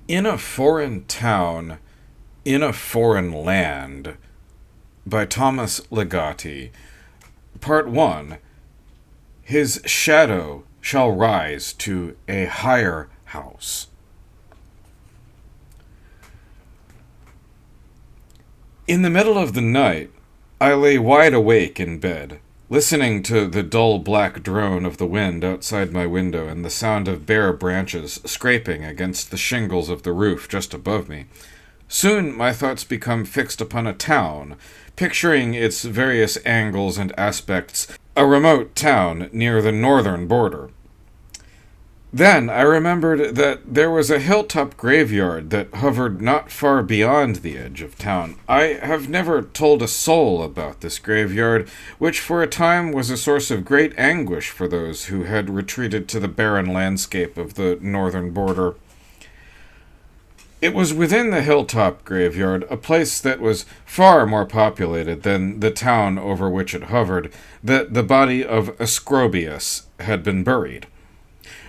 In a Foreign Town, in a Foreign Land by Thomas Ligotti. Part 1. His shadow shall rise to a higher house. In the middle of the night, I lay wide awake in bed, listening to the dull black drone of the wind outside my window and the sound of bare branches scraping against the shingles of the roof just above me. Soon my thoughts become fixed upon a town, picturing its various angles and aspects, a remote town near the northern border. Then I remembered that there was a hilltop graveyard that hovered not far beyond the edge of town. I have never told a soul about this graveyard, which for a time was a source of great anguish for those who had retreated to the barren landscape of the northern border. It was within the hilltop graveyard, a place that was far more populated than the town over which it hovered, that the body of Ascrobius had been buried.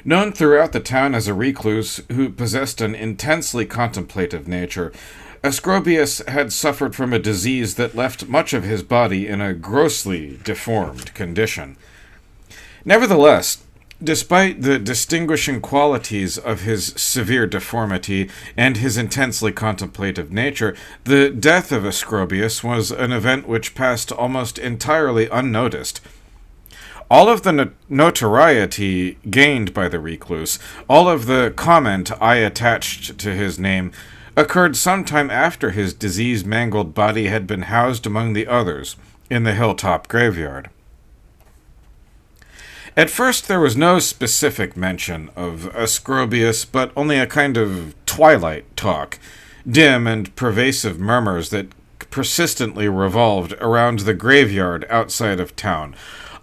Known throughout the town as a recluse who possessed an intensely contemplative nature, Ascrobius had suffered from a disease that left much of his body in a grossly deformed condition. Nevertheless, despite the distinguishing qualities of his severe deformity and his intensely contemplative nature, the death of Ascrobius was an event which passed almost entirely unnoticed. All of the notoriety gained by the recluse, all of the comment I attached to his name, occurred sometime after his disease-mangled body had been housed among the others in the hilltop graveyard. At first there was no specific mention of Ascrobius, but only a kind of twilight talk, dim and pervasive murmurs that persistently revolved around the graveyard outside of town,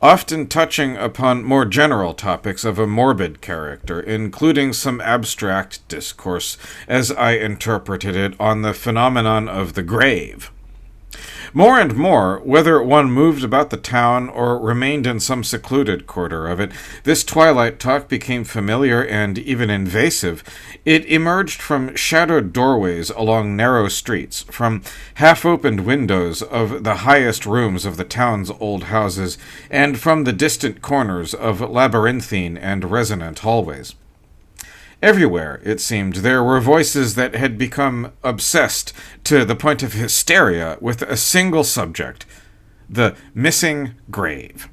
often touching upon more general topics of a morbid character, including some abstract discourse, as I interpreted it, on the phenomenon of the grave. More and more, whether one moved about the town or remained in some secluded quarter of it, this twilight talk became familiar and even invasive. It emerged from shadowed doorways along narrow streets, from half-opened windows of the highest rooms of the town's old houses, and from the distant corners of labyrinthine and resonant hallways. Everywhere, it seemed, there were voices that had become obsessed to the point of hysteria with a single subject: the missing grave.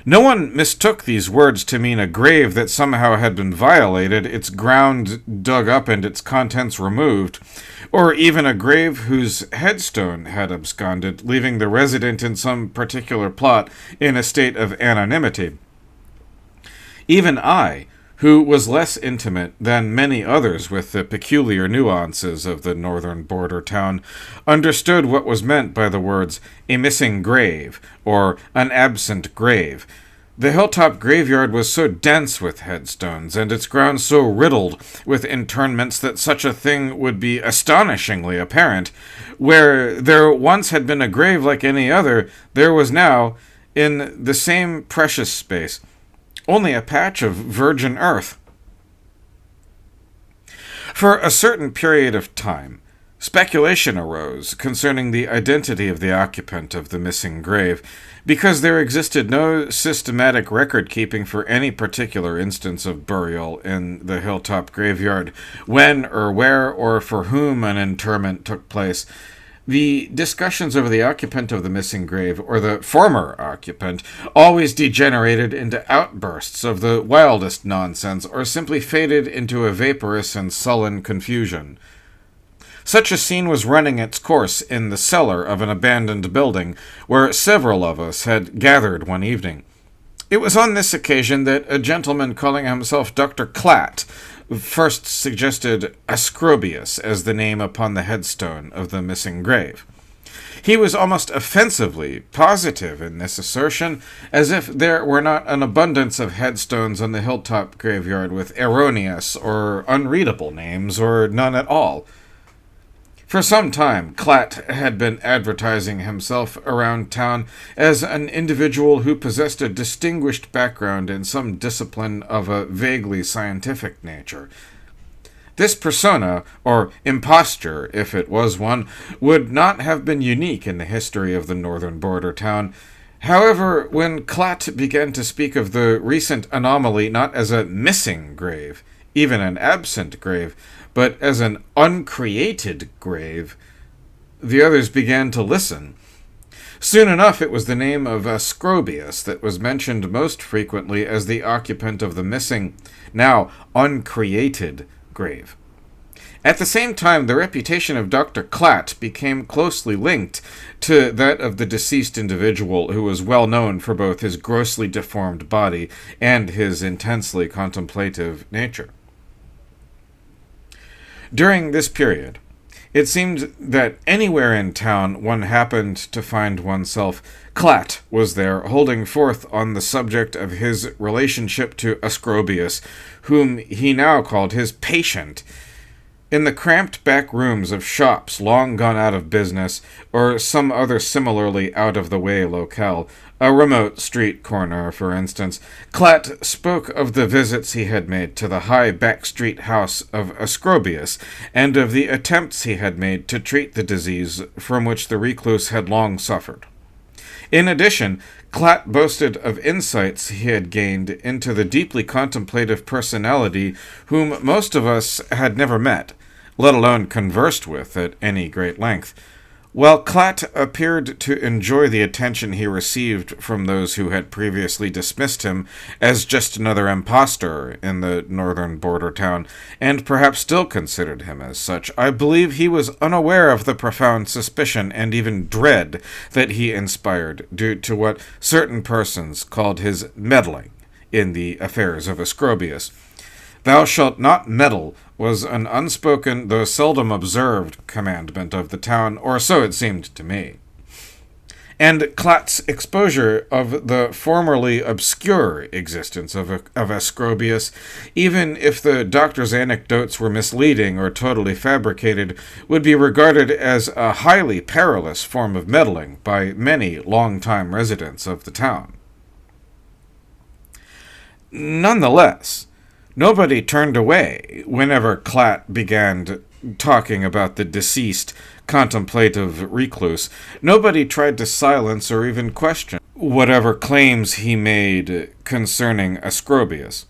No one mistook these words to mean a grave that somehow had been violated, its ground dug up and its contents removed, or even a grave whose headstone had absconded, leaving the resident in some particular plot in a state of anonymity. Even I, who was less intimate than many others with the peculiar nuances of the northern border town, understood what was meant by the words "a missing grave" or "an absent grave." The hilltop graveyard was so dense with headstones, and its grounds so riddled with interments, that such a thing would be astonishingly apparent. Where there once had been a grave like any other, there was now, in the same precious space, only a patch of virgin earth. For a certain period of time, speculation arose concerning the identity of the occupant of the missing grave, because there existed no systematic record-keeping for any particular instance of burial in the hilltop graveyard, when or where or for whom an interment took place. The discussions over the occupant of the missing grave, or the former occupant, always degenerated into outbursts of the wildest nonsense, or simply faded into a vaporous and sullen confusion. Such a scene was running its course in the cellar of an abandoned building, where several of us had gathered one evening. It was on this occasion that a gentleman calling himself Dr. Clatt first suggested Ascrobius as the name upon the headstone of the missing grave. He was almost offensively positive in this assertion, as if there were not an abundance of headstones on the hilltop graveyard with erroneous or unreadable names, or none at all. For some time, Clatt had been advertising himself around town as an individual who possessed a distinguished background in some discipline of a vaguely scientific nature. This persona, or imposture, if it was one, would not have been unique in the history of the northern border town. However, when Klatt began to speak of the recent anomaly not as a missing grave, even an absent grave, but as an uncreated grave, the others began to listen. Soon enough, it was the name of Ascrobius that was mentioned most frequently as the occupant of the missing, now uncreated, grave. At the same time, the reputation of Dr. Klatt became closely linked to that of the deceased individual, who was well known for both his grossly deformed body and his intensely contemplative nature. During this period, it seemed that anywhere in town one happened to find oneself, Klatt was there, holding forth on the subject of his relationship to Ascrobius, whom he now called his patient. In the cramped back rooms of shops long gone out of business, or some other similarly out-of-the-way locale, a remote street corner, for instance, Klatt spoke of the visits he had made to the high back-street house of Ascrobius, and of the attempts he had made to treat the disease from which the recluse had long suffered. In addition, Klatt boasted of insights he had gained into the deeply contemplative personality whom most of us had never met, let alone conversed with at any great length. While Klatt appeared to enjoy the attention he received from those who had previously dismissed him as just another impostor in the northern border town, and perhaps still considered him as such, I believe he was unaware of the profound suspicion and even dread that he inspired due to what certain persons called his meddling in the affairs of Ascrobius. "Thou shalt not meddle" was an unspoken, though seldom observed, commandment of the town, or so it seemed to me. And Klatt's exposure of the formerly obscure existence of Ascrobius, even if the doctor's anecdotes were misleading or totally fabricated, would be regarded as a highly perilous form of meddling by many long-time residents of the town. Nonetheless, nobody turned away whenever Klatt began talking about the deceased, contemplative recluse. Nobody tried to silence or even question whatever claims he made concerning Ascrobius.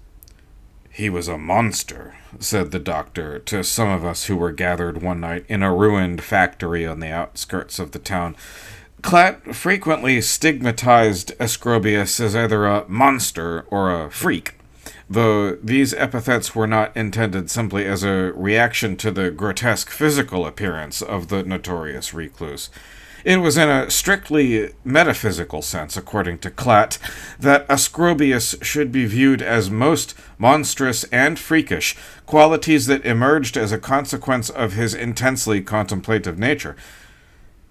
"He was a monster," said the doctor to some of us who were gathered one night in a ruined factory on the outskirts of the town. Klatt frequently stigmatized Ascrobius as either a monster or a freak, though these epithets were not intended simply as a reaction to the grotesque physical appearance of the notorious recluse. It was in a strictly metaphysical sense, according to Klatt, that Ascrobius should be viewed as most monstrous and freakish, qualities that emerged as a consequence of his intensely contemplative nature.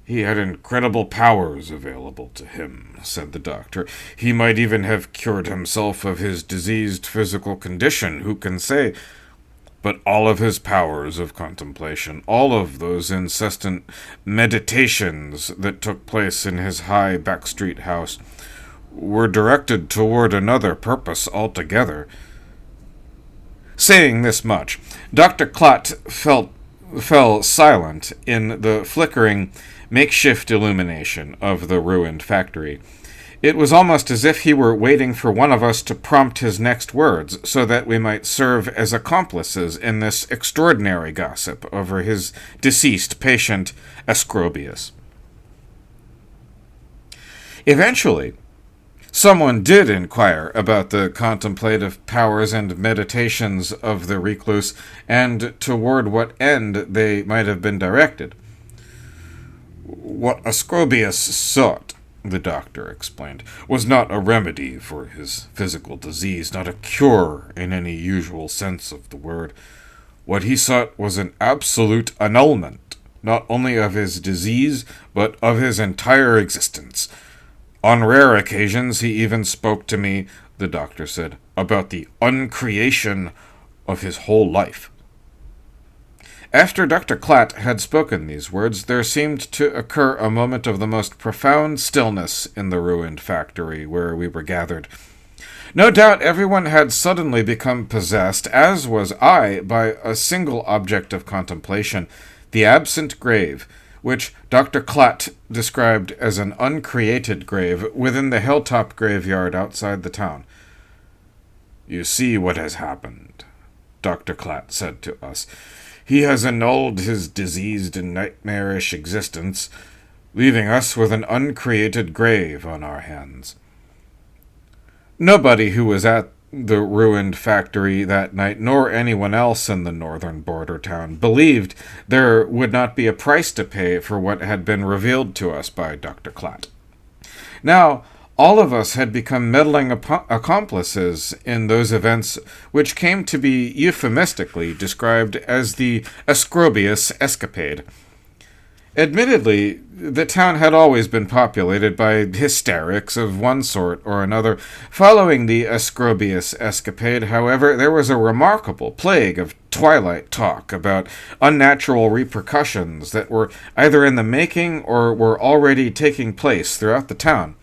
"He had incredible powers available to him," said the doctor. "He might even have cured himself of his diseased physical condition, who can say? But all of his powers of contemplation, all of those incessant meditations that took place in his high backstreet house, were directed toward another purpose altogether." Saying this much, Dr. Klatt fell silent in the flickering, makeshift illumination of the ruined factory. It was almost as if he were waiting for one of us to prompt his next words, so that we might serve as accomplices in this extraordinary gossip over his deceased patient, Ascrobius. Eventually, someone did inquire about the contemplative powers and meditations of the recluse, and toward what end they might have been directed. "What Ascrobius sought," the doctor explained, "was not a remedy for his physical disease, not a cure in any usual sense of the word. What he sought was an absolute annulment, not only of his disease, but of his entire existence. On rare occasions he even spoke to me," the doctor said, "about the uncreation of his whole life." After Dr. Klatt had spoken these words, there seemed to occur a moment of the most profound stillness in the ruined factory where we were gathered. No doubt everyone had suddenly become possessed, as was I, by a single object of contemplation, the absent grave, which Dr. Klatt described as an uncreated grave within the hilltop graveyard outside the town. "You see what has happened," Dr. Klatt said to us. "He has annulled his diseased and nightmarish existence, leaving us with an uncreated grave on our hands." Nobody who was at the ruined factory that night, nor anyone else in the northern border town, believed there would not be a price to pay for what had been revealed to us by Dr. Klatt. Now, all of us had become meddling accomplices in those events which came to be euphemistically described as the Ascrobius escapade. Admittedly, the town had always been populated by hysterics of one sort or another. Following the Ascrobius escapade, however, there was a remarkable plague of twilight talk about unnatural repercussions that were either in the making or were already taking place throughout the town.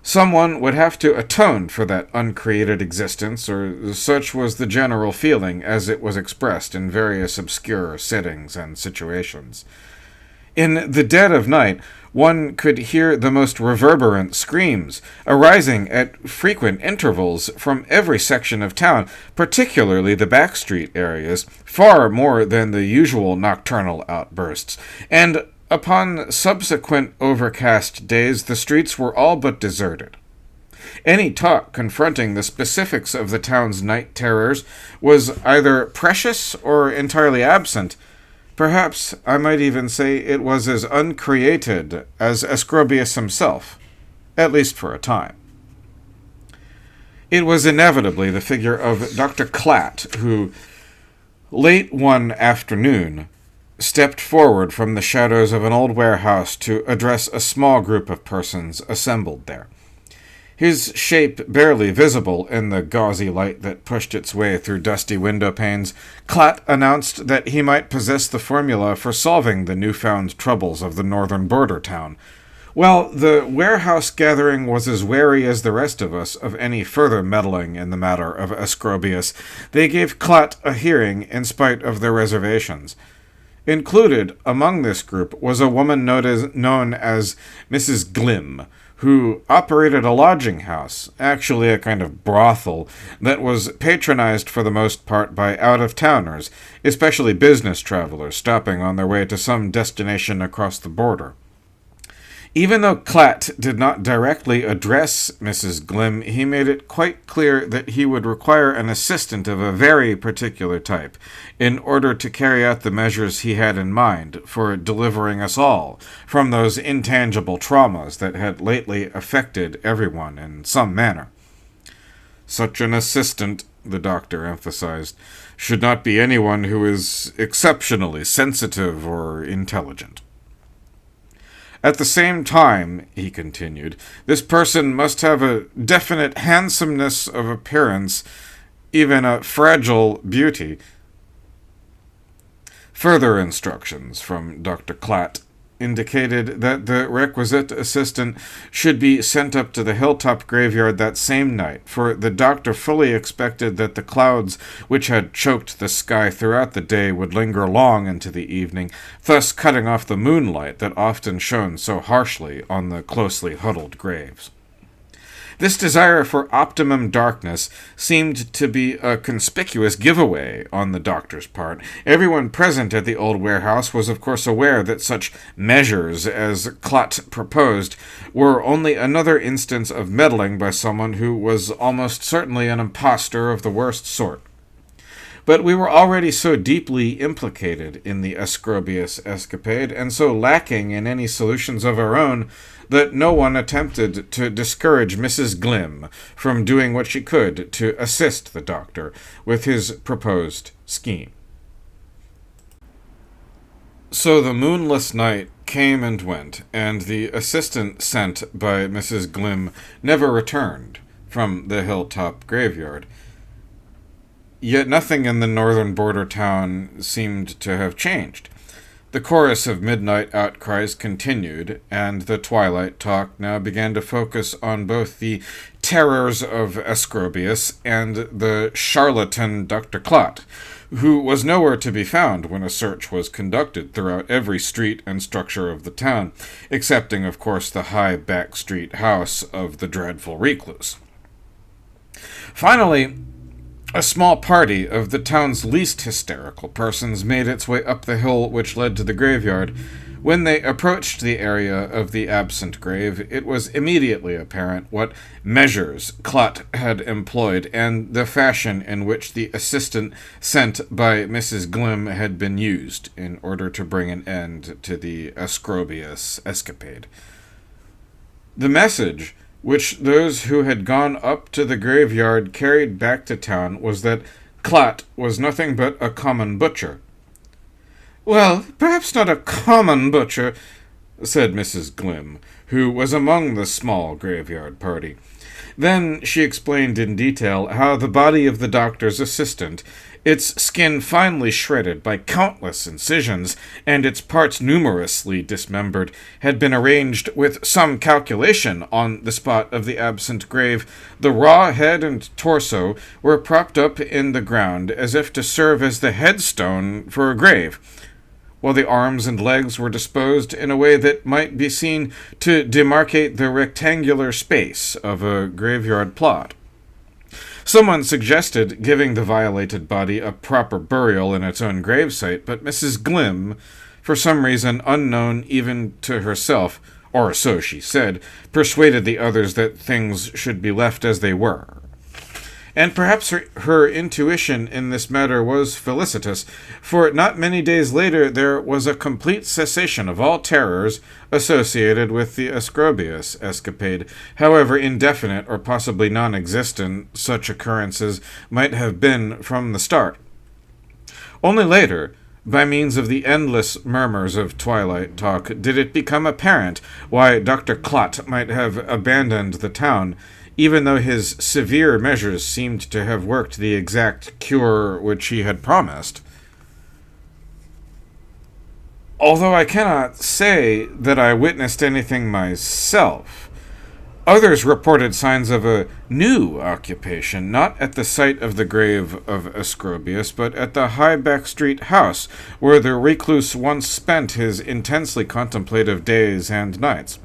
Someone would have to atone for that uncreated existence, or such was the general feeling as it was expressed in various obscure settings and situations. In the dead of night, one could hear the most reverberant screams, arising at frequent intervals from every section of town, particularly the backstreet areas, far more than the usual nocturnal outbursts, and upon subsequent overcast days the streets were all but deserted. Any talk confronting the specifics of the town's night terrors was either precious or entirely absent. Perhaps I might even say it was as uncreated as Ascrobius himself, at least for a time. It was inevitably the figure of Dr. Klatt who, late one afternoon, stepped forward from the shadows of an old warehouse to address a small group of persons assembled there. His shape barely visible in the gauzy light that pushed its way through dusty window panes, Klatt announced that he might possess the formula for solving the newfound troubles of the northern border town. While the warehouse gathering was as wary as the rest of us of any further meddling in the matter of Ascrobius, they gave Klatt a hearing in spite of their reservations. Included among this group was a woman known as Mrs. Glim, who operated a lodging house, actually a kind of brothel, that was patronized for the most part by out-of-towners, especially business travelers stopping on their way to some destination across the border. Even though Klatt did not directly address Mrs. Glim, he made it quite clear that he would require an assistant of a very particular type in order to carry out the measures he had in mind for delivering us all from those intangible traumas that had lately affected everyone in some manner. Such an assistant, the doctor emphasized, should not be anyone who is exceptionally sensitive or intelligent. At the same time, he continued, this person must have a definite handsomeness of appearance, even a fragile beauty. Further instructions from Dr. Klatt indicated that the requisite assistant should be sent up to the hilltop graveyard that same night, for the doctor fully expected that the clouds which had choked the sky throughout the day would linger long into the evening, thus cutting off the moonlight that often shone so harshly on the closely huddled graves. This desire for optimum darkness seemed to be a conspicuous giveaway on the doctor's part. Everyone present at the old warehouse was of course aware that such measures as Klatt proposed were only another instance of meddling by someone who was almost certainly an impostor of the worst sort. But we were already so deeply implicated in the Ascrobius escapade, and so lacking in any solutions of our own, that no one attempted to discourage Mrs. Glim from doing what she could to assist the doctor with his proposed scheme. So the moonless night came and went, and the assistant sent by Mrs. Glim never returned from the hilltop graveyard. Yet nothing in the northern border town seemed to have changed. The chorus of midnight outcries continued, and the twilight talk now began to focus on both the terrors of Ascrobius and the charlatan Dr. Clot, who was nowhere to be found when a search was conducted throughout every street and structure of the town, excepting, of course, the high back street house of the dreadful recluse. Finally, a small party of the town's least hysterical persons made its way up the hill which led to the graveyard. When they approached the area of the absent grave, it was immediately apparent what measures Clot had employed, and the fashion in which the assistant sent by Mrs. Glim had been used in order to bring an end to the Ascrobius escapade. The message which those who had gone up to the graveyard carried back to town was that Clot was nothing but a common butcher. "Well, perhaps not a common butcher," said Mrs. Glim, who was among the small graveyard party. Then she explained in detail how the body of the doctor's assistant, its skin finely shredded by countless incisions, and its parts numerously dismembered, had been arranged with some calculation on the spot of the absent grave. The raw head and torso were propped up in the ground as if to serve as the headstone for a grave, while the arms and legs were disposed in a way that might be seen to demarcate the rectangular space of a graveyard plot. Someone suggested giving the violated body a proper burial in its own gravesite, but Mrs. Glim, for some reason unknown even to herself, or so she said, persuaded the others that things should be left as they were. And perhaps her intuition in this matter was felicitous, for not many days later there was a complete cessation of all terrors associated with the Ascrobius escapade, however indefinite or possibly non-existent such occurrences might have been from the start. Only later, by means of the endless murmurs of twilight talk, did it become apparent why Dr. Clot might have abandoned the town, even though his severe measures seemed to have worked the exact cure which he had promised. Although I cannot say that I witnessed anything myself, others reported signs of a new occupation, not at the site of the grave of Ascrobius, but at the high back street house where the recluse once spent his intensely contemplative days and nights.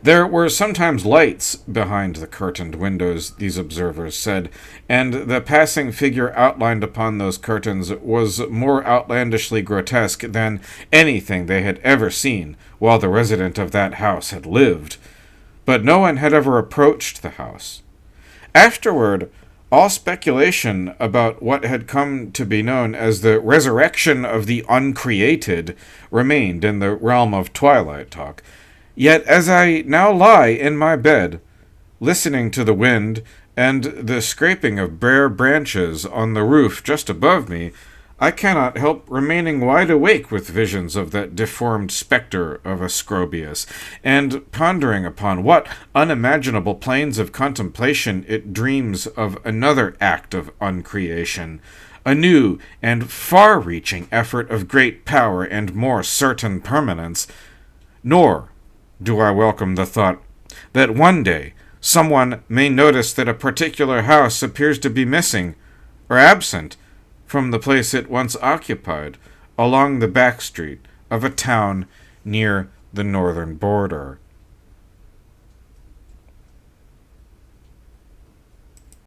There were sometimes lights behind the curtained windows, these observers said, and the passing figure outlined upon those curtains was more outlandishly grotesque than anything they had ever seen while the resident of that house had lived. But no one had ever approached the house. Afterward, all speculation about what had come to be known as the resurrection of the uncreated remained in the realm of twilight talk. Yet as I now lie in my bed, listening to the wind and the scraping of bare branches on the roof just above me, I cannot help remaining wide awake with visions of that deformed spectre of Ascrobius, and pondering upon what unimaginable planes of contemplation it dreams of another act of uncreation, a new and far-reaching effort of great power and more certain permanence. Nor do I welcome the thought that one day someone may notice that a particular house appears to be missing or absent from the place it once occupied along the back street of a town near the northern border.